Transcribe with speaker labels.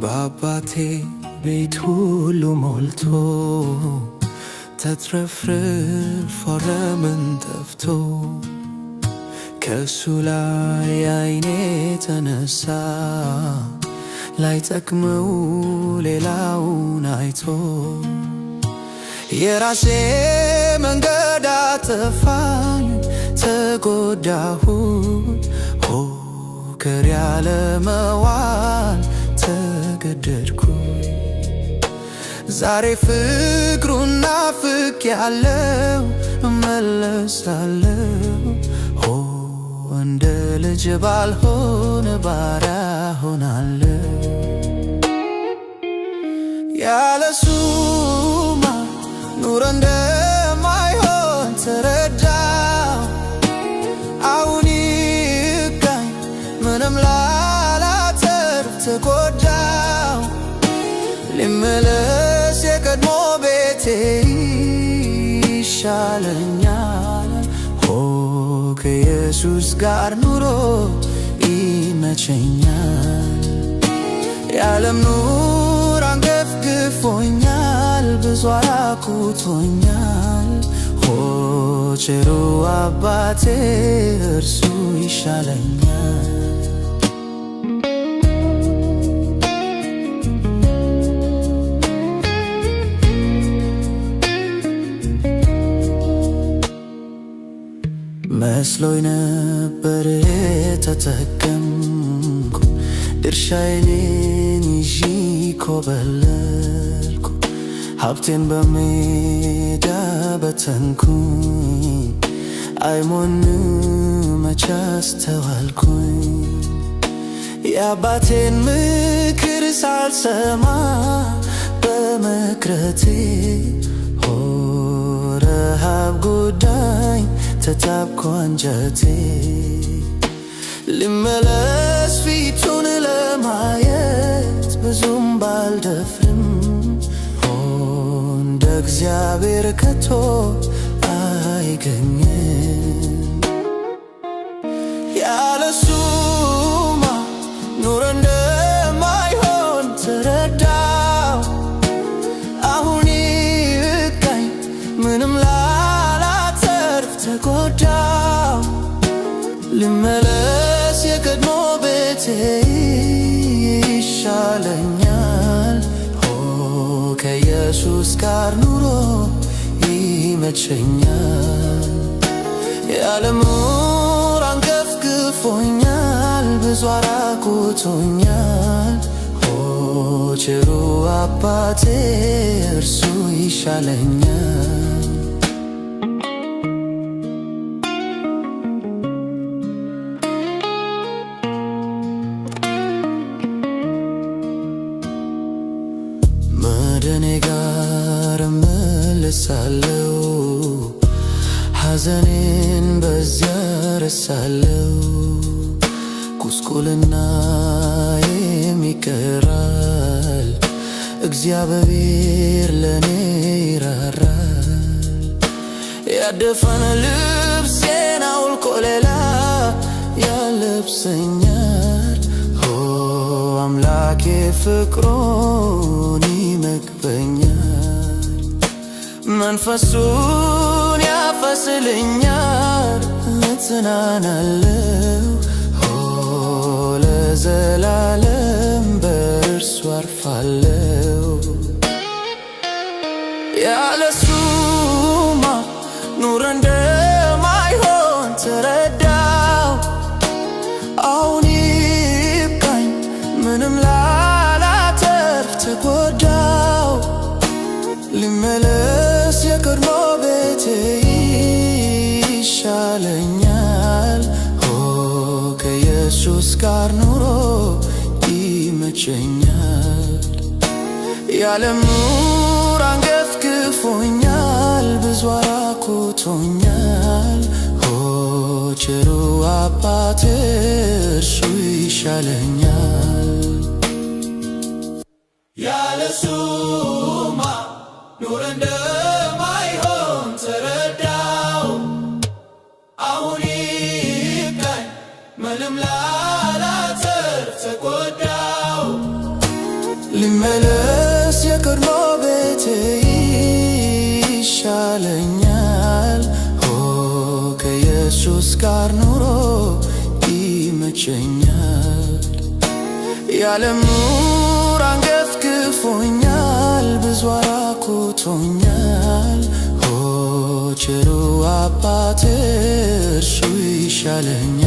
Speaker 1: በአባቴ ቤት ሁሉ ሞልቶ ተትረፍርፎ ለምን ጠፍቶ ከሱ ላይ አይኔ ተነሳ ላይጠቅመው ሌላውን አይቶ የራሴ መንገድ አጠፋኝ ተጎዳሁኝ ሆከር ያለ መዋል ተገደድኩኝ ዛሬ ፍቅሩን ናፍቄያለሁ እመለሳለሁ እንደ ልጅ ባልሆነ ባሪያ ሆናለሁ ያለሱማ ኑሮ እንደማይሆን ተረዳሁ አሁን ይብቃኝ ምንም ላላተርፍ ተጎዳሁ ልመለስ የቀድሞ ቤቴ ይሻለኛል ከኢየሱስ ጋር ኑሮ ይመቸኛል የዓለም ኑር አንገፍግፎኛል ብዙ አራቁቶኛል ቸሩ አባቴ እርሱ ይሻለኛል መስሎኝ ነበር ተጠቀምኩ ድርሻዬን ይዤ ኮበለልኩ ሀብቴን በሜዳ በተንኩኝ አይሞንም መች አስተዋልኩኝ የአባቴን ምክር ሳልሰማ በመቅረቴ ረሃብ ጉዳይ ተጣብቆ አንጀቴ ልመለስ ፊቱን ለማየት ብዙም ባልደፍርም እንደ እግዚአብሔር ከቶ አይገኝም ያለሱማ ኑሮ እንደማይሆን ተረዳሁ አሁን ይብቃኝ ምንም ላላተርፍ ተጎዳሁ ልመለስ የቀድሞ ቤቴ ይሻለኛል ከኢየሱስ ጋር ኑሮ ይመቸኛል የዓለም ኑር አንገፍግፎኛል ብዙ አራቁቶኛል ቸሩ አባቴ እርሱ ይሻለኛል መደኔ ጋር እመለሳለሁ ሐዘኔን በዚያ ረሳለሁ ጉስቁልናዬም ይቀራል እግዚአብሔር ለኔ ይራራል ያደፈነ ልብሴን አውልቆ ሌላ ያለብሰኛል አምላኬ ፍቅሩን ይመግበኛል መንፈሱን ያፈስልኛል እጽናናለሁ ለዘላለም በእርሱ አርፋለሁ ያለሱማ ኑሮ እንደማይሆን ተረዳሁ አሁን ይብቃኝ ምንም ላላተርፍ ተጎዳሁ ልመለስ የቀድሞ ቤቴ ይሻለኛል ከኢየሱስ ጋር ኑሮ ይመቸኛል የዓለም ኑር አንገፍግፎኛል ብዙ አራቁቶኛል ቸሩ አባቴ እርሱ ይሻለኛል ያለሱማ ኑሮ እንደማይሆን ተረዳሁ አሁን ይብቃኝ ምንም ላላተርፍ ተጎዳሁ ይሻለኛል። ሆ ከኢየሱስ ጋር ኑሮ ይመቸኛል። የዓለም ኑር አንገፍግፎኛል፣ ብዙ አራቁቶኛል። ሆ ቸሩ አባቴ እርሱ ይሻለኛል።